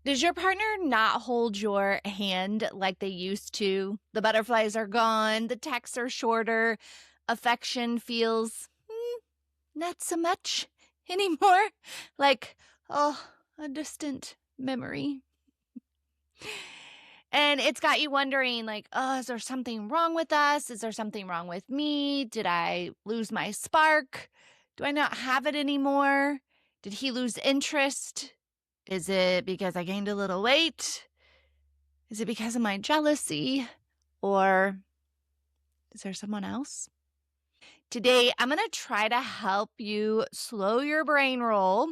Does your partner not hold your hand like they used to? The butterflies are gone, the texts are shorter, affection feels not so much anymore. Like, oh, a distant memory. And it's got you wondering, like, oh, is there something wrong with us? Is there something wrong with me? Did I lose my spark? Do I not have it anymore? Did he lose interest? Is it because I gained a little weight? Is it because of my jealousy? Or is there someone else? Today, I'm going to try to help you slow your brain roll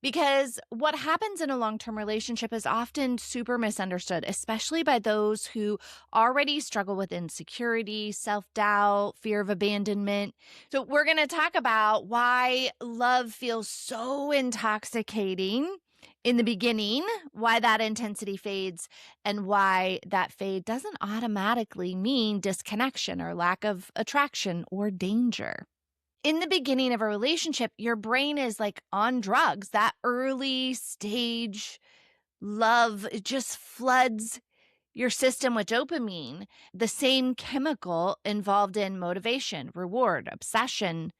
because what happens in a long-term relationship is often super misunderstood, especially by those who already struggle with insecurity, self-doubt, fear of abandonment. So we're going to talk about why love feels so intoxicating in the beginning, why that intensity fades, and why that fade doesn't automatically mean disconnection or lack of attraction or danger. In the beginning of a relationship, your brain is like on drugs. That early stage love, it just floods your system with dopamine, the same chemical involved in motivation, reward, obsession,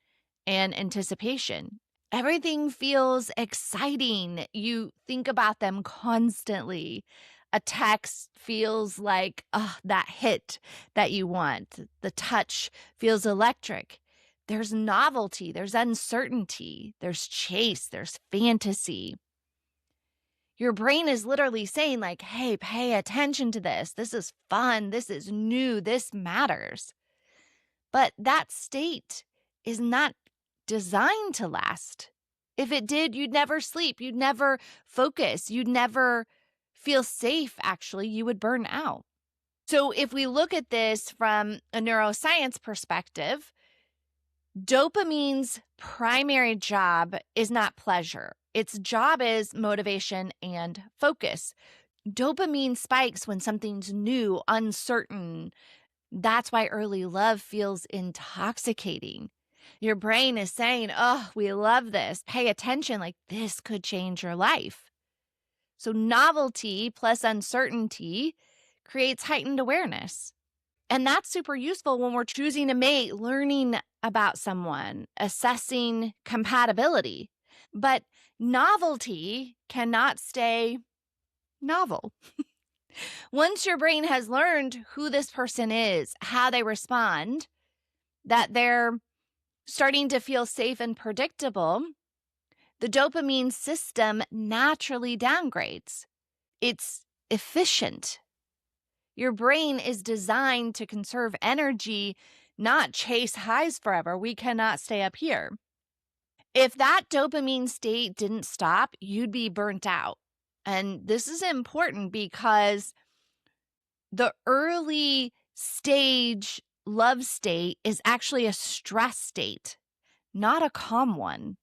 and anticipation. Everything feels exciting. You think about them constantly. A text feels like that hit that you want. The touch feels electric. There's novelty, there's uncertainty, there's chase, there's fantasy. Your brain is literally saying, like, hey, pay attention to this. This is fun. This is new. This matters. But that state is not designed to last. If it did, you'd never sleep. You'd never focus. You'd never feel safe, actually. You would burn out. So if we look at this from a neuroscience perspective, dopamine's primary job is not pleasure. Its job is motivation and focus. Dopamine spikes when something's new, uncertain. That's why early love feels intoxicating. Your brain is saying, oh, we love this. Pay attention, like this could change your life. So novelty plus uncertainty creates heightened awareness. And that's super useful when we're choosing a mate, learning about someone, assessing compatibility. But novelty cannot stay novel. Once your brain has learned who this person is, how they respond, that they're starting to feel safe and predictable, the dopamine system naturally downgrades. It's efficient. Your brain is designed to conserve energy, not chase highs forever. We cannot stay up here. If that dopamine state didn't stop, you'd be burnt out. And this is important because the early stage love state is actually a stress state, not a calm one.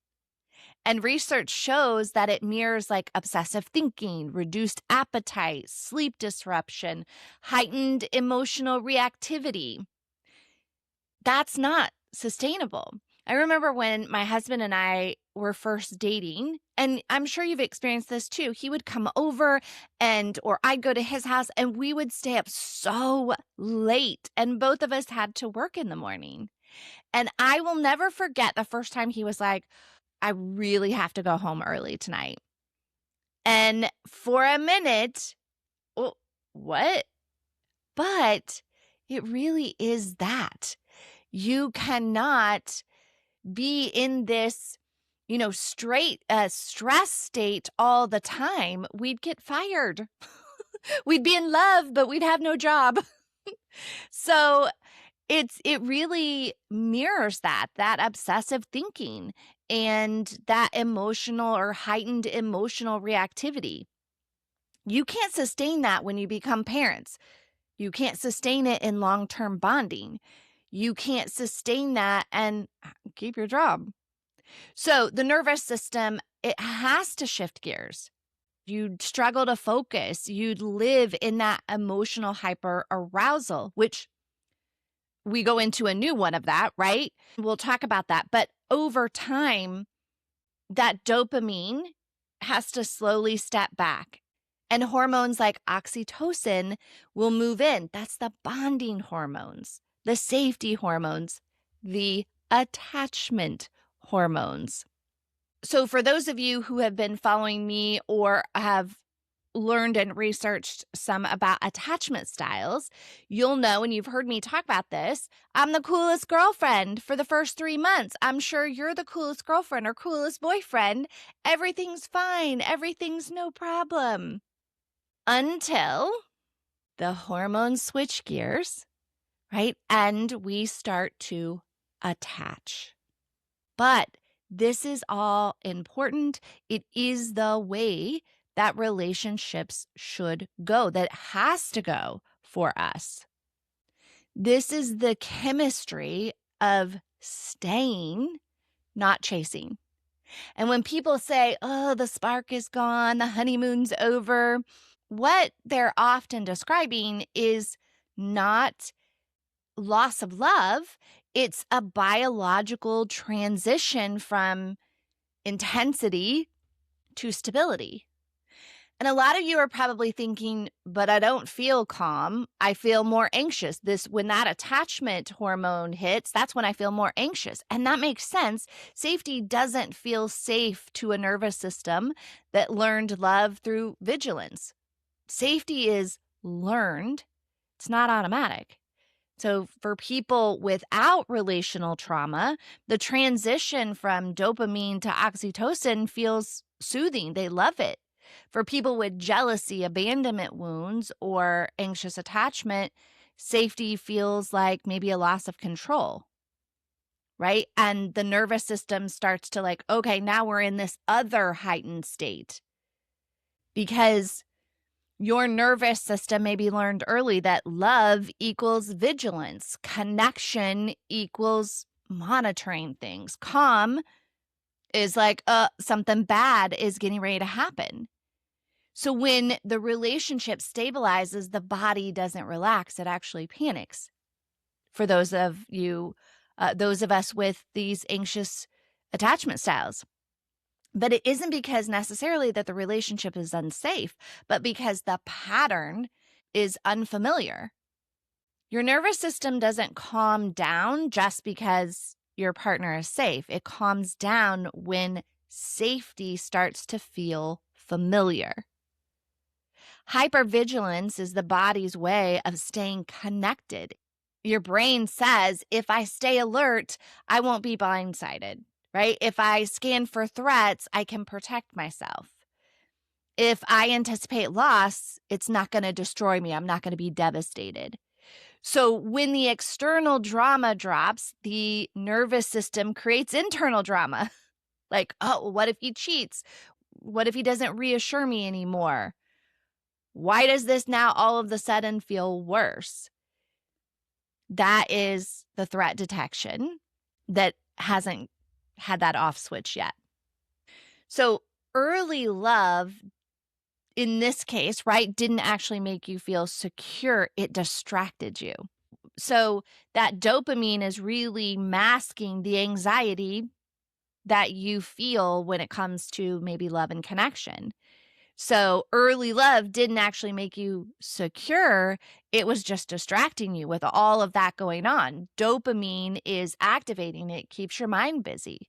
And research shows that it mirrors like obsessive thinking, reduced appetite, sleep disruption, heightened emotional reactivity. That's not sustainable. I remember when my husband and I were first dating, and I'm sure you've experienced this too. He would come over or I'd go to his house and we would stay up so late and both of us had to work in the morning. And I will never forget the first time he was like, I really have to go home early tonight. And for a minute, well, what? But it really is that. You cannot be in this, straight stress state all the time. We'd get fired. We'd be in love, but we'd have no job. So it really mirrors that obsessive thinking and that emotional or heightened emotional reactivity. You can't sustain that when you become parents. You can't sustain it in long-term bonding. You can't sustain that and keep your job. So the nervous system, it has to shift gears. You'd struggle to focus. You'd live in that emotional hyper arousal, which we go into a new one of that, right? We'll talk about that. But over time, that dopamine has to slowly step back And hormones like oxytocin will move in. That's the bonding hormones, the safety hormones, the attachment hormones. So, for those of you who have been following me or have learned and researched some about attachment styles, you'll know, and you've heard me talk about this, I'm the coolest girlfriend for the first 3 months. I'm sure you're the coolest girlfriend or coolest boyfriend. Everything's fine. Everything's no problem. Until the hormones switch gears, right? And we start to attach. But this is all important. It is the way that relationships should go, that has to go for us. This is the chemistry of staying, not chasing. And when people say, oh, the spark is gone, the honeymoon's over, what they're often describing is not loss of love. It's a biological transition from intensity to stability. And a lot of you are probably thinking, but I don't feel calm. I feel more anxious. When that attachment hormone hits, that's when I feel more anxious. And that makes sense. Safety doesn't feel safe to a nervous system that learned love through vigilance. Safety is learned. It's not automatic. So for people without relational trauma, the transition from dopamine to oxytocin feels soothing. They love it. For people with jealousy, abandonment wounds, or anxious attachment, safety feels like maybe a loss of control, right? And the nervous system starts to okay, now we're in this other heightened state because your nervous system maybe learned early that love equals vigilance, connection equals monitoring things. Calm is something bad is getting ready to happen. So when the relationship stabilizes, the body doesn't relax, it actually panics. For those of us with these anxious attachment styles. But it isn't because necessarily that the relationship is unsafe, but because the pattern is unfamiliar. Your nervous system doesn't calm down just because your partner is safe. It calms down when safety starts to feel familiar. Hypervigilance is the body's way of staying connected. Your brain says, if I stay alert, I won't be blindsided. Right? If I scan for threats, I can protect myself. If I anticipate loss, it's not going to destroy me. I'm not going to be devastated. So when the external drama drops, the nervous system creates internal drama. Oh, what if he cheats? What if he doesn't reassure me anymore? Why does this now all of a sudden feel worse? That is the threat detection that hasn't had that off switch yet. So early love, in this case, right, didn't actually make you feel secure. It distracted you. So that dopamine is really masking the anxiety that you feel when it comes to maybe love and connection. So early love didn't actually make you secure. It was just distracting you with all of that going on. Dopamine is activating. It keeps your mind busy.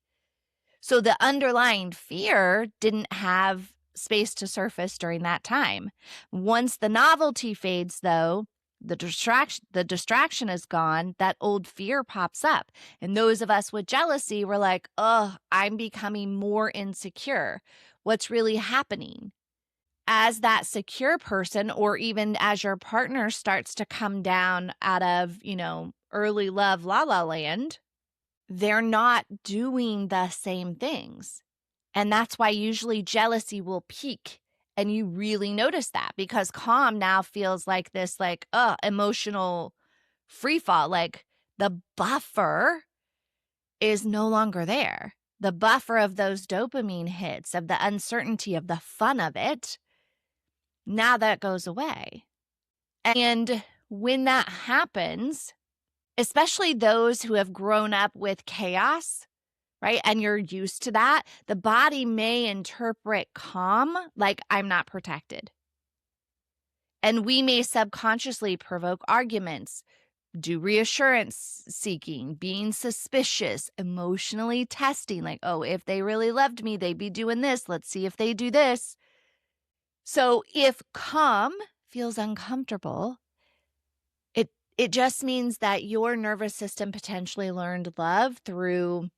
So the underlying fear didn't have space to surface during that time. Once the novelty fades, though, the distraction is gone, that old fear pops up. And those of us with jealousy were like, oh, I'm becoming more insecure. What's really happening? As that secure person, or even as your partner starts to come down out of, early love, la la land, they're not doing the same things. And that's why usually jealousy will peak. And you really notice that because calm now feels like this, emotional free fall. The buffer is no longer there. The buffer of those dopamine hits, of the uncertainty, of the fun of it, now that goes away. And when that happens, especially those who have grown up with chaos, right? And you're used to that, the body may interpret calm like I'm not protected. And we may subconsciously provoke arguments, do reassurance seeking, being suspicious, emotionally testing, like, oh, if they really loved me, they'd be doing this. Let's see if they do this. So if calm feels uncomfortable, it just means that your nervous system potentially learned love through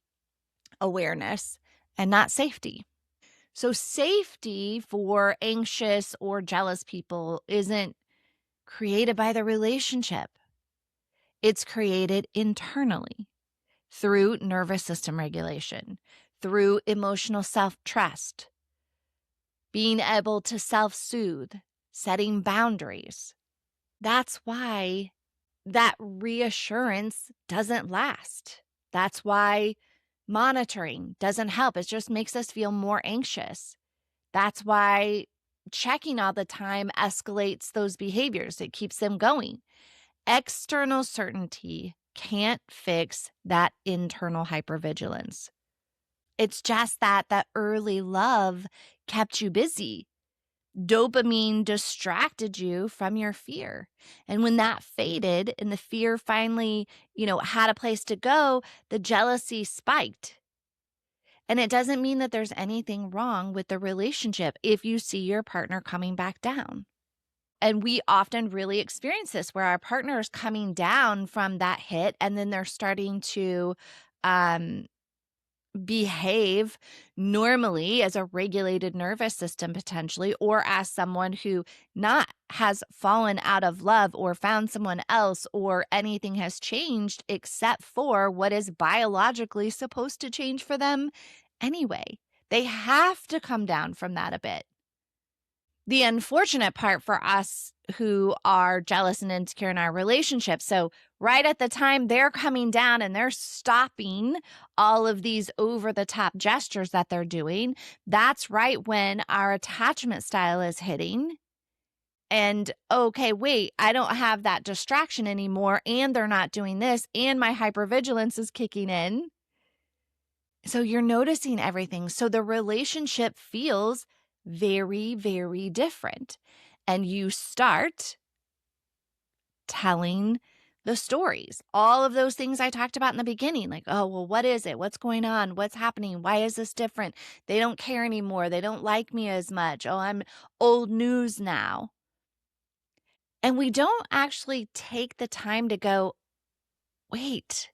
awareness and not safety. So safety for anxious or jealous people isn't created by the relationship. It's created internally through nervous system regulation, through emotional self-trust, being able to self-soothe, setting boundaries. That's why that reassurance doesn't last. That's why monitoring doesn't help. It just makes us feel more anxious. That's why checking all the time escalates those behaviors. It keeps them going. External certainty can't fix that internal hypervigilance. It's just that early love kept you busy. Dopamine distracted you from your fear. And when that faded and the fear finally, had a place to go, the jealousy spiked. And it doesn't mean that there's anything wrong with the relationship if you see your partner coming back down. And we often really experience this where our partner is coming down from that hit and then they're starting to behave normally as a regulated nervous system potentially, or as someone who not has fallen out of love or found someone else or anything has changed except for what is biologically supposed to change for them anyway. They have to come down from that a bit. The unfortunate part for us who are jealous and insecure in our relationship. So right at the time they're coming down and they're stopping all of these over the top gestures that they're doing, that's right when our attachment style is hitting. And okay, wait, I don't have that distraction anymore. And they're not doing this. And my hypervigilance is kicking in. So you're noticing everything. So the relationship feels very, very different. And you start telling the stories, all of those things I talked about in the beginning, like, oh, well, what is it? What's going on? What's happening? Why is this different? They don't care anymore. They don't like me as much. Oh, I'm old news now. And we don't actually take the time to go, wait,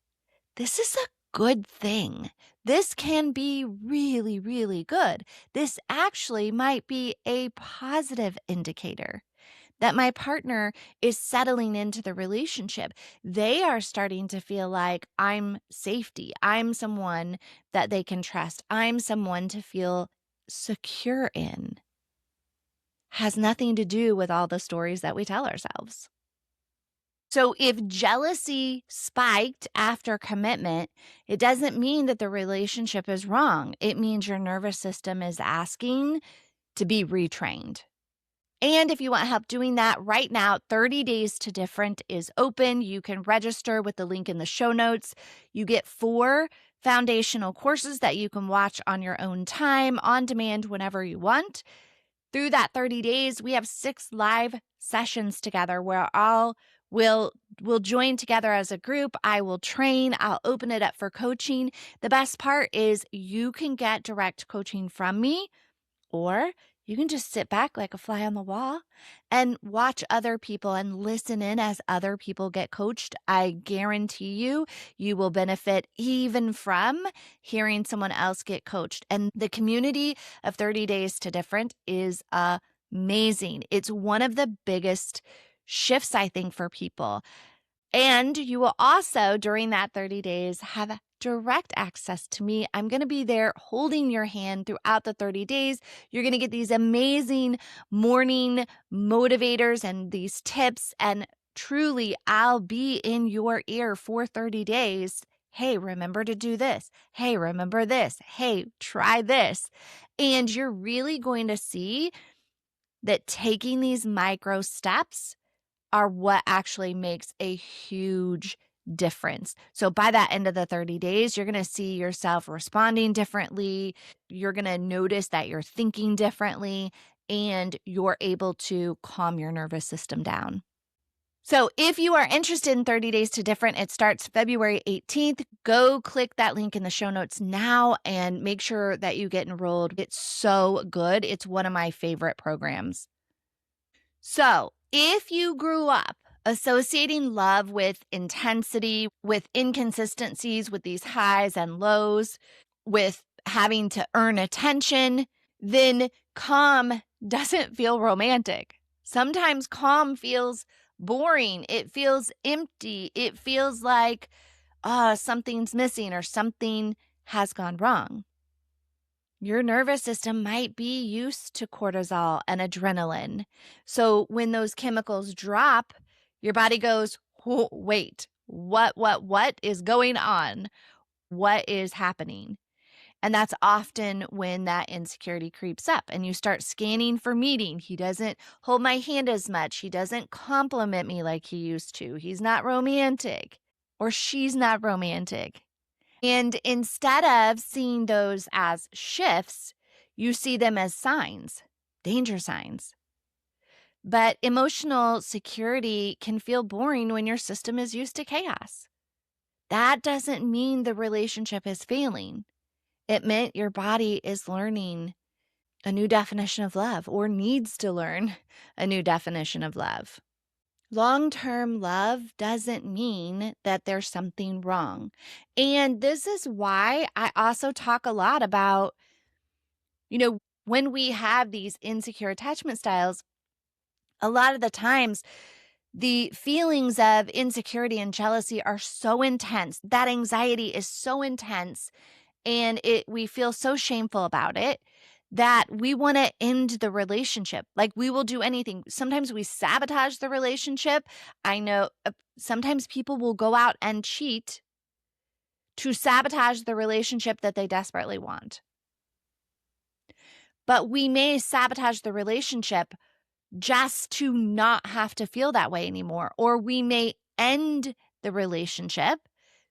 this is a good thing. This can be really, really good. This actually might be a positive indicator that my partner is settling into the relationship. They are starting to feel like I'm safety. I'm someone that they can trust. I'm someone to feel secure in. Has nothing to do with all the stories that we tell ourselves. So if jealousy spiked after commitment, it doesn't mean that the relationship is wrong. It means your nervous system is asking to be retrained. And if you want help doing that right now, 30 Days to Different is open. You can register with the link in the show notes. You get 4 foundational courses that you can watch on your own time, on demand, whenever you want. Through that 30 days, we have 6 live sessions together where we'll join together as a group. I will train. I'll open it up for coaching. The best part is you can get direct coaching from me, or you can just sit back like a fly on the wall and watch other people and listen in as other people get coached. I guarantee you will benefit even from hearing someone else get coached. And the community of 30 Days to Different is amazing. It's one of the biggest shifts, I think, for people. And you will also, during that 30 days, have direct access to me. I'm going to be there holding your hand throughout the 30 days. You're going to get these amazing morning motivators and these tips. And truly, I'll be in your ear for 30 days. Hey, remember to do this. Hey, remember this. Hey, try this. And you're really going to see that taking these micro steps are what actually makes a huge difference. So by that end of the 30 days, you're going to see yourself responding differently. You're going to notice that you're thinking differently. and you're able to calm your nervous system down. So if you are interested in 30 Days to Different, it starts February 18th. Go click that link in the show notes now and make sure that you get enrolled. It's so good. It's one of my favorite programs. So if you grew up associating love with intensity, with inconsistencies, with these highs and lows, with having to earn attention, then calm doesn't feel romantic. Sometimes calm feels boring. It feels empty. It feels like something's missing or something has gone wrong. Your nervous system might be used to cortisol and adrenaline. So when those chemicals drop, your body goes, wait, what is going on? What is happening? And that's often when that insecurity creeps up and you start scanning for meaning. He doesn't hold my hand as much. He doesn't compliment me like he used to. He's not romantic, or she's not romantic. And instead of seeing those as shifts, you see them as signs, danger signs. But emotional security can feel boring when your system is used to chaos. That doesn't mean the relationship is failing. It meant your body is learning a new definition of love, or needs to learn a new definition of love. Long-term love doesn't mean that there's something wrong. And this is why I also talk a lot about, when we have these insecure attachment styles, a lot of the times the feelings of insecurity and jealousy are so intense. That anxiety is so intense, and we feel so shameful about it that we want to end the relationship. Like, we will do anything. Sometimes we sabotage the relationship. I know sometimes people will go out and cheat to sabotage the relationship that they desperately want. But we may sabotage the relationship just to not have to feel that way anymore. Or we may end the relationship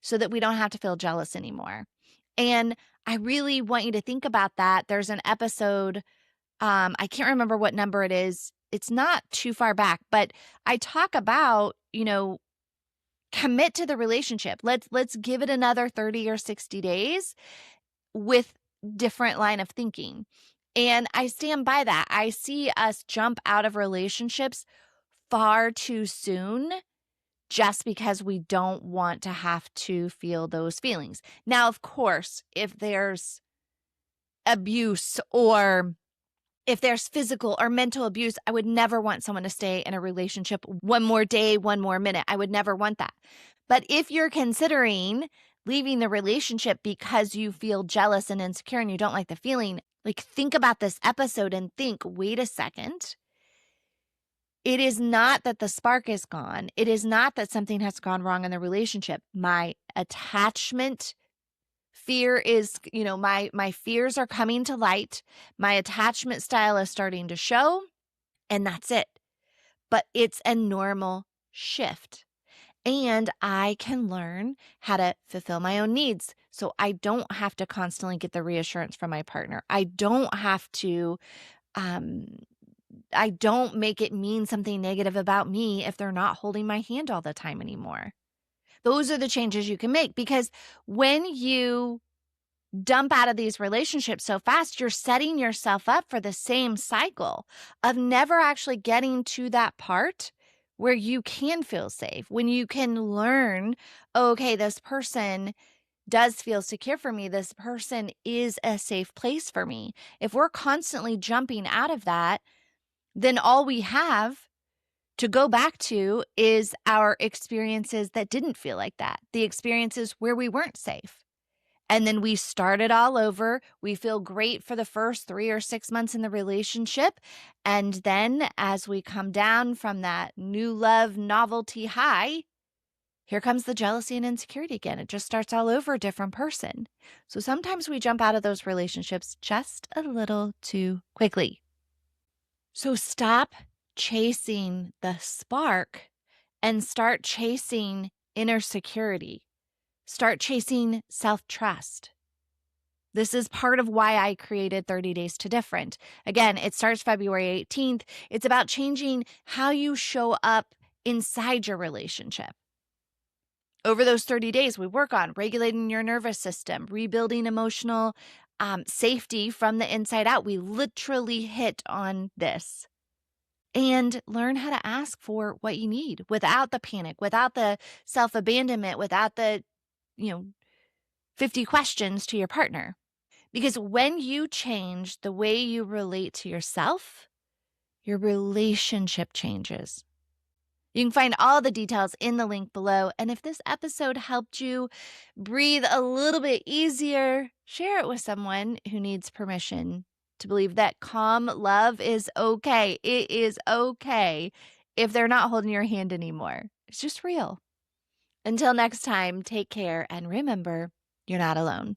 so that we don't have to feel jealous anymore. And I really want you to think about that. There's an episode, I can't remember what number it is. It's not too far back, but I talk about, commit to the relationship. Let's give it another 30 or 60 days with different line of thinking. And I stand by that. I see us jump out of relationships far too soon just because we don't want to have to feel those feelings. Now, of course, if there's abuse or if there's physical or mental abuse, I would never want someone to stay in a relationship one more day, one more minute. I would never want that. But if you're considering leaving the relationship because you feel jealous and insecure and you don't like the feeling, like, think about this episode and think, wait a second. It is not that the spark is gone. It is not that something has gone wrong in the relationship. My attachment fear is, my fears are coming to light. My attachment style is starting to show, and that's it. But it's a normal shift. And I can learn how to fulfill my own needs. So I don't have to constantly get the reassurance from my partner. I don't have to, I don't make it mean something negative about me if they're not holding my hand all the time anymore. Those are the changes you can make, because when you dump out of these relationships so fast, you're setting yourself up for the same cycle of never actually getting to that part where you can feel safe, when you can learn, okay, this person does feel secure for me. This person is a safe place for me. If we're constantly jumping out of that, then all we have to go back to is our experiences that didn't feel like that, the experiences where we weren't safe. And then we start it all over. We feel great for the first 3 or 6 months in the relationship. And then as we come down from that new love novelty high, here comes the jealousy and insecurity again. It just starts all over, a different person. So sometimes we jump out of those relationships just a little too quickly. So stop chasing the spark and start chasing inner security. Start chasing self-trust. This is part of why I created 30 Days to Different. Again, it starts February 18th. It's about changing how you show up inside your relationship. Over those 30 days, we work on regulating your nervous system, rebuilding emotional safety from the inside out. We literally hit on this and learn how to ask for what you need without the panic, without the self abandonment, without the, you know, 50 questions to your partner. Because when you change the way you relate to yourself, your relationship changes. You can find all the details in the link below. And if this episode helped you breathe a little bit easier, share it with someone who needs permission to believe that calm love is okay. It is okay if they're not holding your hand anymore. It's just real. Until next time, take care and remember, you're not alone.